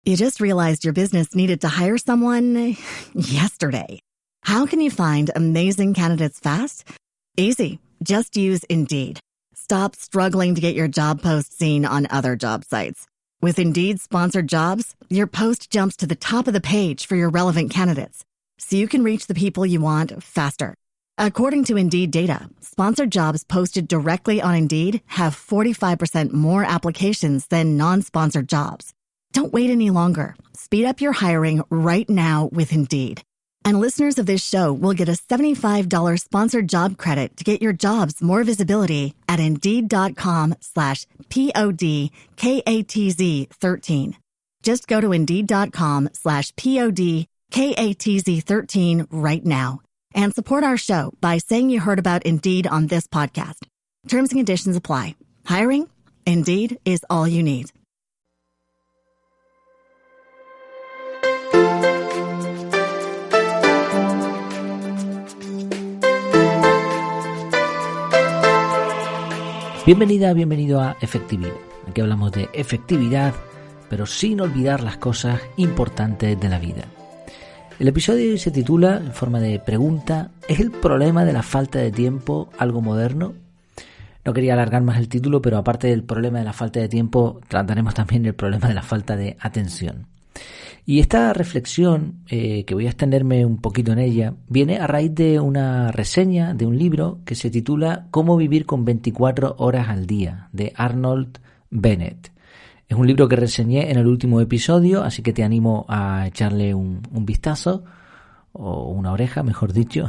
You just realized your business needed to hire someone yesterday. How can you find amazing candidates fast? Easy. Just use Indeed. Stop struggling to get your job post seen on other job sites. With Indeed sponsored jobs, your post jumps to the top of the page for your relevant candidates, so you can reach the people you want faster. According to Indeed data, sponsored jobs posted directly on Indeed have 45% more applications than non-sponsored jobs. Don't wait any longer. Speed up your hiring right now with Indeed. And listeners of this show will get a $75 sponsored job credit to get your jobs more visibility at Indeed.com/PODKATZ13. Just go to Indeed.com/PODKATZ13 right now and support our show by saying you heard about Indeed on this podcast. Terms and conditions apply. Hiring? Indeed is all you need. Bienvenido a Efectividad. Aquí hablamos de efectividad, pero sin olvidar las cosas importantes de la vida. El episodio de hoy se titula, en forma de pregunta, ¿es el problema de la falta de tiempo algo moderno? No quería alargar más el título, pero aparte del problema de la falta de tiempo, trataremos también el problema de la falta de atención. Y esta reflexión, que voy a extenderme un poquito en ella, viene a raíz de una reseña de un libro que se titula Cómo vivir con 24 horas al día, de Arnold Bennett. Es un libro que reseñé en el último episodio, así que te animo a echarle un vistazo, o una oreja, mejor dicho.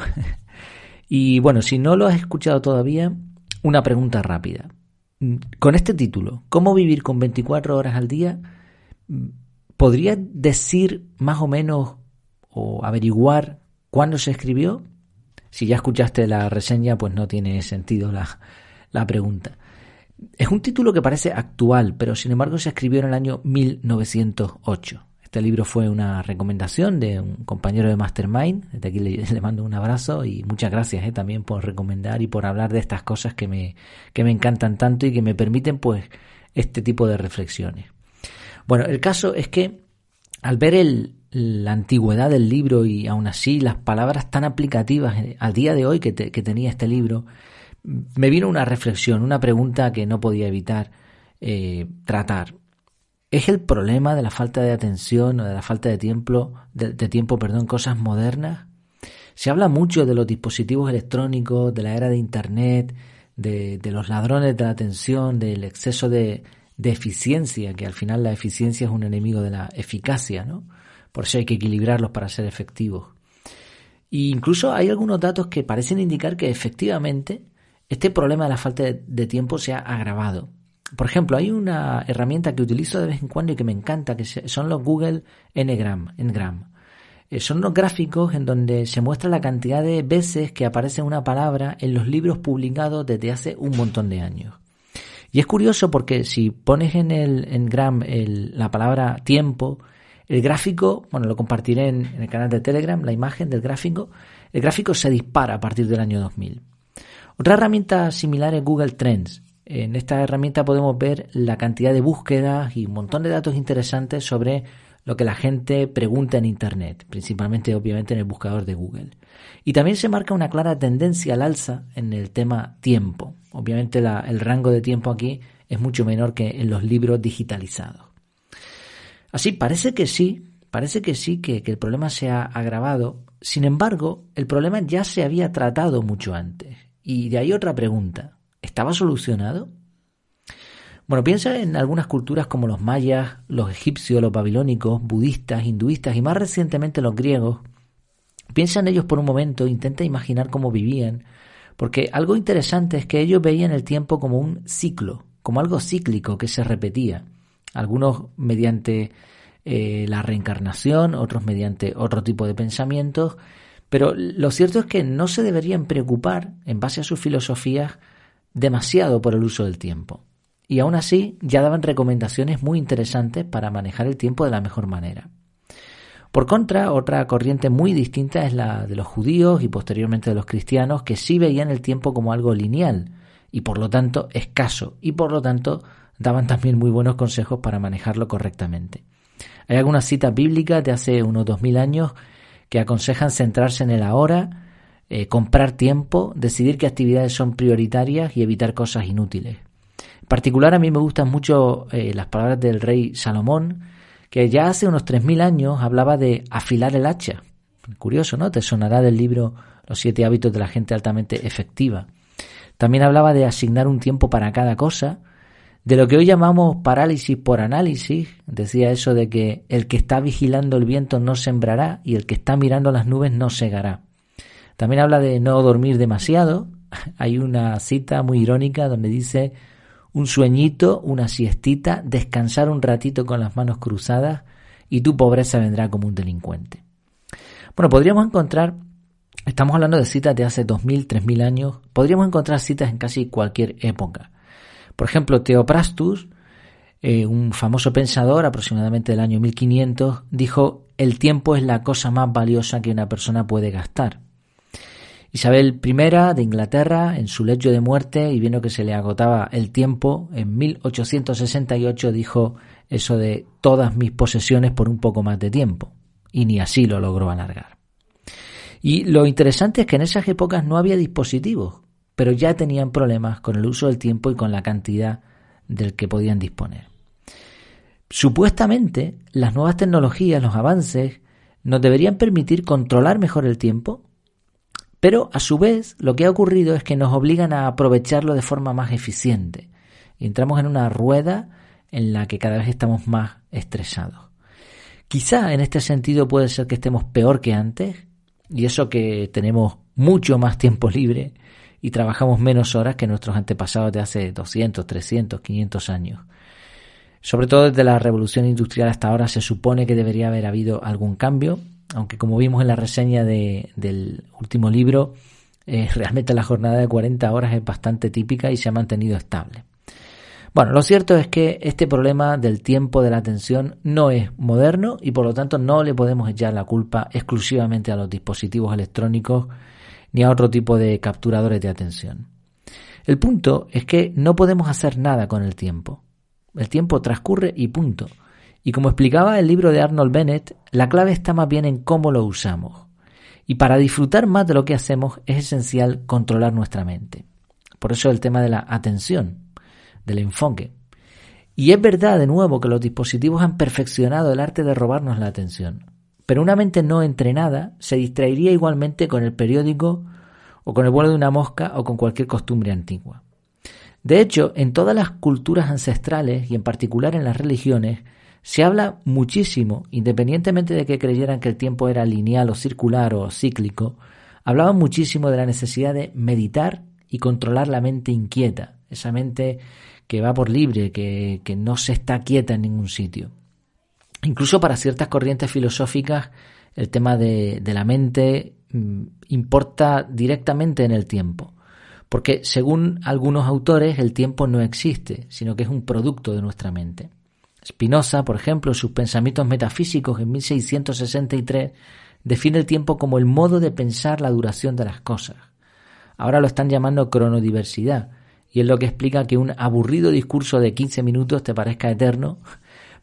Y bueno, si no lo has escuchado todavía, una pregunta rápida. Con este título, ¿Cómo vivir con 24 horas al día?, ¿podrías decir más o menos o averiguar cuándo se escribió? Si ya escuchaste la reseña, pues no tiene sentido la pregunta. Es un título que parece actual, pero sin embargo se escribió en el año 1908. Este libro fue una recomendación de un compañero de Mastermind. Desde aquí le mando un abrazo y muchas gracias también por recomendar y por hablar de estas cosas que me encantan tanto y que me permiten pues este tipo de reflexiones. Bueno, el caso es que al ver la antigüedad del libro y aún así las palabras tan aplicativas al día de hoy que tenía este libro, me vino una reflexión, una pregunta que no podía evitar tratar. ¿Es el problema de la falta de atención o de la falta de tiempo, cosas modernas? Se habla mucho de los dispositivos electrónicos, de la era de Internet, de los ladrones de la atención, del exceso de eficiencia, que al final la eficiencia es un enemigo de la eficacia, ¿no? Por eso hay que equilibrarlos para ser efectivos. E incluso hay algunos datos que parecen indicar que efectivamente este problema de la falta de tiempo se ha agravado. Por ejemplo, hay una herramienta que utilizo de vez en cuando y que me encanta, que son los Google Ngram. Son unos gráficos en donde se muestra la cantidad de veces que aparece una palabra en los libros publicados desde hace un montón de años. Y es curioso porque si pones en Ngram la palabra tiempo, el gráfico, bueno, lo compartiré en el canal de Telegram, la imagen del gráfico, el gráfico se dispara a partir del año 2000. Otra herramienta similar es Google Trends. En esta herramienta podemos ver la cantidad de búsquedas y un montón de datos interesantes sobre lo que la gente pregunta en Internet, principalmente obviamente en el buscador de Google. Y también se marca una clara tendencia al alza en el tema tiempo. Obviamente el rango de tiempo aquí es mucho menor que en los libros digitalizados. Así, parece que el problema se ha agravado. Sin embargo, el problema ya se había tratado mucho antes. Y de ahí otra pregunta. ¿Estaba solucionado? Bueno, piensa en algunas culturas como los mayas, los egipcios, los babilónicos, budistas, hinduistas y más recientemente los griegos. Piensa en ellos por un momento, intenta imaginar cómo vivían, porque algo interesante es que ellos veían el tiempo como un ciclo, como algo cíclico que se repetía. Algunos mediante la reencarnación, otros mediante otro tipo de pensamientos, pero lo cierto es que no se deberían preocupar, en base a sus filosofías, demasiado por el uso del tiempo. Y aún así ya daban recomendaciones muy interesantes para manejar el tiempo de la mejor manera. Por contra, otra corriente muy distinta es la de los judíos y posteriormente de los cristianos, que sí veían el tiempo como algo lineal y por lo tanto escaso, y por lo tanto daban también muy buenos consejos para manejarlo correctamente. Hay algunas citas bíblicas de hace unos 2000 años que aconsejan centrarse en el ahora, comprar tiempo, decidir qué actividades son prioritarias y evitar cosas inútiles. En particular, a mí me gustan mucho las palabras del rey Salomón, que ya hace unos 3000 años hablaba de afilar el hacha. Curioso, ¿no? Te sonará del libro Los 7 hábitos de la gente altamente efectiva. También hablaba de asignar un tiempo para cada cosa, de lo que hoy llamamos parálisis por análisis. Decía eso de que el que está vigilando el viento no sembrará y el que está mirando las nubes no segará. También habla de no dormir demasiado. Hay una cita muy irónica donde dice: un sueñito, una siestita, descansar un ratito con las manos cruzadas y tu pobreza vendrá como un delincuente. Bueno, podríamos encontrar, estamos hablando de citas de hace 2000, 3000 años, podríamos encontrar citas en casi cualquier época. Por ejemplo, Theophrastus, un famoso pensador aproximadamente del año 1500, dijo: el tiempo es la cosa más valiosa que una persona puede gastar. Isabel I de Inglaterra, en su lecho de muerte y viendo que se le agotaba el tiempo, en 1868 dijo eso de todas mis posesiones por un poco más de tiempo, y ni así lo logró alargar. Y lo interesante es que en esas épocas no había dispositivos, pero ya tenían problemas con el uso del tiempo y con la cantidad del que podían disponer. Supuestamente, las nuevas tecnologías, los avances, nos deberían permitir controlar mejor el tiempo, pero a su vez lo que ha ocurrido es que nos obligan a aprovecharlo de forma más eficiente. Y entramos en una rueda en la que cada vez estamos más estresados. Quizá en este sentido puede ser que estemos peor que antes, y eso que tenemos mucho más tiempo libre y trabajamos menos horas que nuestros antepasados de hace 200, 300, 500 años. Sobre todo desde la revolución industrial hasta ahora se supone que debería haber habido algún cambio, aunque como vimos en la reseña del último libro, realmente la jornada de 40 horas es bastante típica y se ha mantenido estable. Bueno, lo cierto es que este problema del tiempo de la atención no es moderno y por lo tanto no le podemos echar la culpa exclusivamente a los dispositivos electrónicos ni a otro tipo de capturadores de atención. El punto es que no podemos hacer nada con el tiempo. El tiempo transcurre y punto. Y como explicaba el libro de Arnold Bennett, la clave está más bien en cómo lo usamos. Y para disfrutar más de lo que hacemos es esencial controlar nuestra mente. Por eso el tema de la atención, del enfoque. Y es verdad, de nuevo, que los dispositivos han perfeccionado el arte de robarnos la atención. Pero una mente no entrenada se distraería igualmente con el periódico o con el vuelo de una mosca o con cualquier costumbre antigua. De hecho, en todas las culturas ancestrales y en particular en las religiones, se habla muchísimo, independientemente de que creyeran que el tiempo era lineal o circular o cíclico, hablaban muchísimo de la necesidad de meditar y controlar la mente inquieta, esa mente que va por libre, que no se está quieta en ningún sitio. Incluso para ciertas corrientes filosóficas, el tema de la mente importa directamente en el tiempo, porque según algunos autores el tiempo no existe, sino que es un producto de nuestra mente. Spinoza, por ejemplo, en sus pensamientos metafísicos en 1663, define el tiempo como el modo de pensar la duración de las cosas. Ahora lo están llamando cronodiversidad, y es lo que explica que un aburrido discurso de 15 minutos te parezca eterno,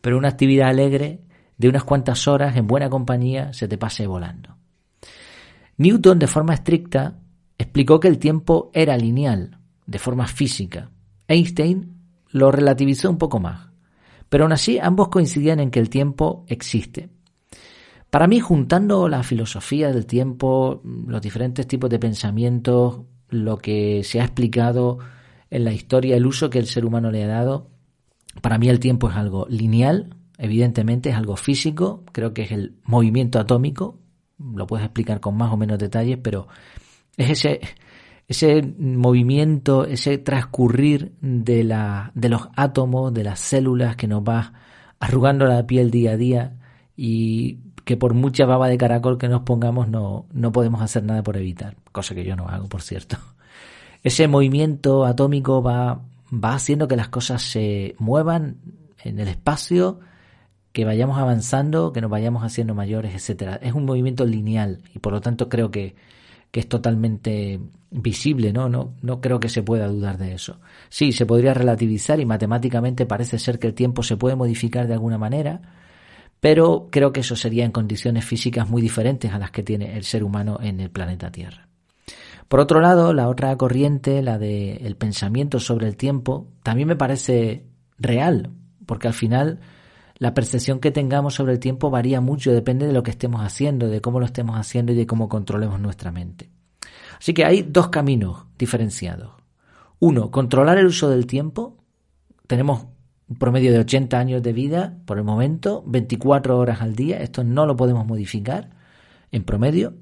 pero una actividad alegre de unas cuantas horas en buena compañía se te pase volando. Newton, de forma estricta, explicó que el tiempo era lineal, de forma física. Einstein lo relativizó un poco más, pero aún así ambos coincidían en que el tiempo existe. Para mí, juntando la filosofía del tiempo, los diferentes tipos de pensamientos, lo que se ha explicado en la historia, el uso que el ser humano le ha dado, para mí el tiempo es algo lineal, evidentemente es algo físico, creo que es el movimiento atómico, lo puedes explicar con más o menos detalles, pero es ese movimiento, ese transcurrir de los átomos, de las células que nos va arrugando la piel día a día y que por mucha baba de caracol que nos pongamos no podemos hacer nada por evitar, cosa que yo no hago, por cierto. Ese movimiento atómico va haciendo que las cosas se muevan en el espacio, que vayamos avanzando, que nos vayamos haciendo mayores, etcétera. Es un movimiento lineal y por lo tanto creo que es totalmente visible, no creo que se pueda dudar de eso. Sí, se podría relativizar y matemáticamente parece ser que el tiempo se puede modificar de alguna manera, pero creo que eso sería en condiciones físicas muy diferentes a las que tiene el ser humano en el planeta Tierra. Por otro lado, la otra corriente, la del pensamiento sobre el tiempo, también me parece real, porque al final la percepción que tengamos sobre el tiempo varía mucho, depende de lo que estemos haciendo, de cómo lo estemos haciendo y de cómo controlemos nuestra mente. Así que hay dos caminos diferenciados. Uno, controlar el uso del tiempo. Tenemos un promedio de 80 años de vida por el momento, 24 horas al día. Esto no lo podemos modificar en promedio.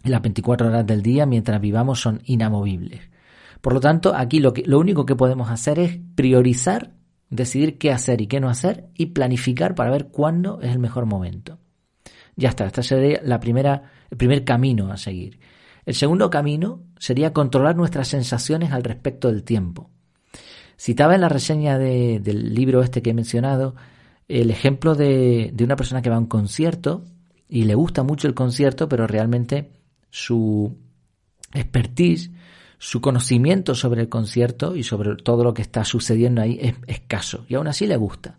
Las 24 horas del día mientras vivamos son inamovibles. Por lo tanto, aquí lo único que podemos hacer es priorizar, decidir qué hacer y qué no hacer y planificar para ver cuándo es el mejor momento. Ya está, este sería el primer camino a seguir. El segundo camino sería controlar nuestras sensaciones al respecto del tiempo. Citaba en la reseña del libro este que he mencionado el ejemplo de una persona que va a un concierto y le gusta mucho el concierto, pero realmente su expertise, su conocimiento sobre el concierto y sobre todo lo que está sucediendo ahí es escaso y aún así le gusta.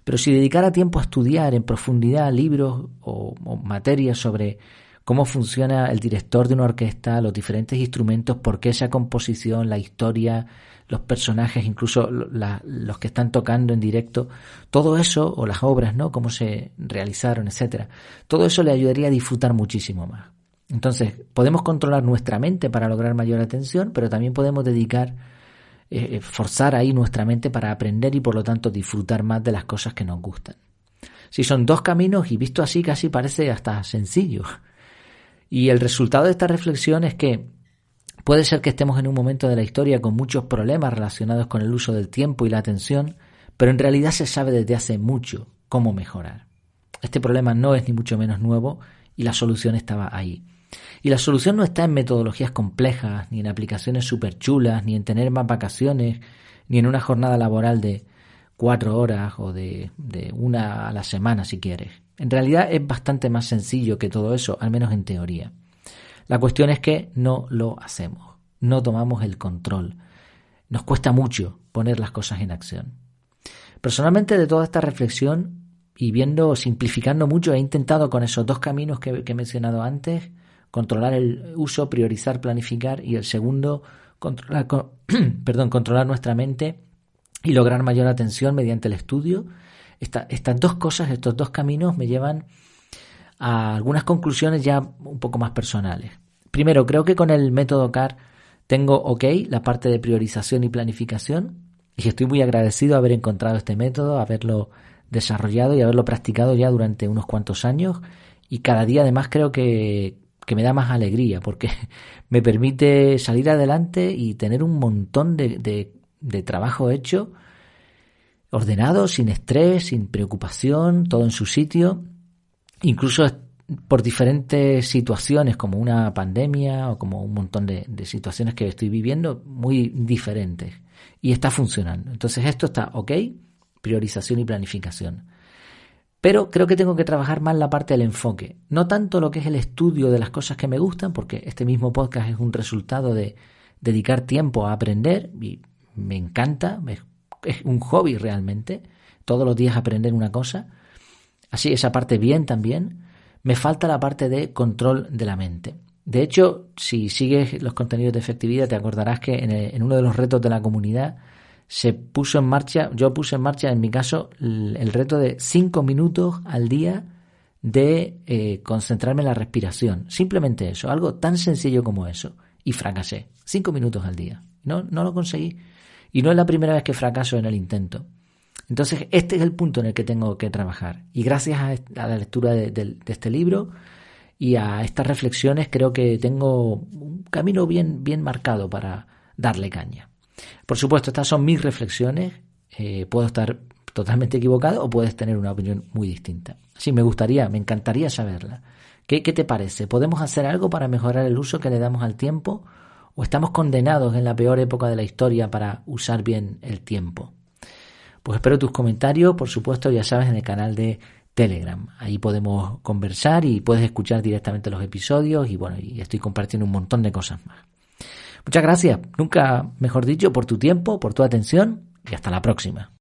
Pero si dedicara tiempo a estudiar en profundidad libros o materias sobre cómo funciona el director de una orquesta, los diferentes instrumentos, por qué esa composición, la historia, los personajes, incluso los que están tocando en directo, todo eso, o las obras, ¿no? Cómo se realizaron, etcétera. Todo eso le ayudaría a disfrutar muchísimo más. Entonces, podemos controlar nuestra mente para lograr mayor atención, pero también podemos forzar ahí nuestra mente para aprender y por lo tanto disfrutar más de las cosas que nos gustan. Si son dos caminos y visto así casi parece hasta sencillo. Y el resultado de esta reflexión es que puede ser que estemos en un momento de la historia con muchos problemas relacionados con el uso del tiempo y la atención, pero en realidad se sabe desde hace mucho cómo mejorar. Este problema no es ni mucho menos nuevo y la solución estaba ahí. Y la solución no está en metodologías complejas, ni en aplicaciones súper chulas, ni en tener más vacaciones, ni en una jornada laboral de 4 horas o de 1 a la semana si quieres. En realidad es bastante más sencillo que todo eso, al menos en teoría. La cuestión es que no lo hacemos, no tomamos el control. Nos cuesta mucho poner las cosas en acción. Personalmente, de toda esta reflexión y simplificando mucho, he intentado con esos dos caminos que he mencionado antes, controlar el uso, priorizar, planificar, y el segundo, controlar nuestra mente y lograr mayor atención mediante el estudio. Estas dos cosas, estos dos caminos me llevan a algunas conclusiones ya un poco más personales. Primero, creo que con el método CAR tengo la parte de priorización y planificación, y estoy muy agradecido de haber encontrado este método, haberlo desarrollado y haberlo practicado ya durante unos cuantos años, y cada día además creo que me da más alegría porque me permite salir adelante y tener un montón de trabajo hecho, ordenado, sin estrés, sin preocupación, todo en su sitio, incluso por diferentes situaciones como una pandemia o como un montón de situaciones que estoy viviendo muy diferentes, y está funcionando. Entonces esto está priorización y planificación. Pero creo que tengo que trabajar más la parte del enfoque, no tanto lo que es el estudio de las cosas que me gustan, porque este mismo podcast es un resultado de dedicar tiempo a aprender y me encanta, es un hobby realmente, todos los días aprender una cosa. Así, esa parte bien también. Me falta la parte de control de la mente. De hecho, si sigues los contenidos de efectividad, te acordarás que en uno de los retos de la comunidad yo puse en marcha en mi caso el reto de 5 minutos al día de concentrarme en la respiración. Simplemente eso, algo tan sencillo como eso. Y fracasé. 5 minutos al día. No lo conseguí. Y no es la primera vez que fracaso en el intento. Entonces, este es el punto en el que tengo que trabajar. Y gracias a la lectura de este libro y a estas reflexiones, creo que tengo un camino bien marcado para darle caña. Por supuesto, estas son mis reflexiones. Puedo estar totalmente equivocado o puedes tener una opinión muy distinta. Sí, me encantaría saberla. ¿Qué te parece? ¿Podemos hacer algo para mejorar el uso que le damos al tiempo? ¿O estamos condenados en la peor época de la historia para usar bien el tiempo? Pues espero tus comentarios, por supuesto, ya sabes, en el canal de Telegram. Ahí podemos conversar y puedes escuchar directamente los episodios y estoy compartiendo un montón de cosas más. Muchas gracias, nunca mejor dicho, por tu tiempo, por tu atención y hasta la próxima.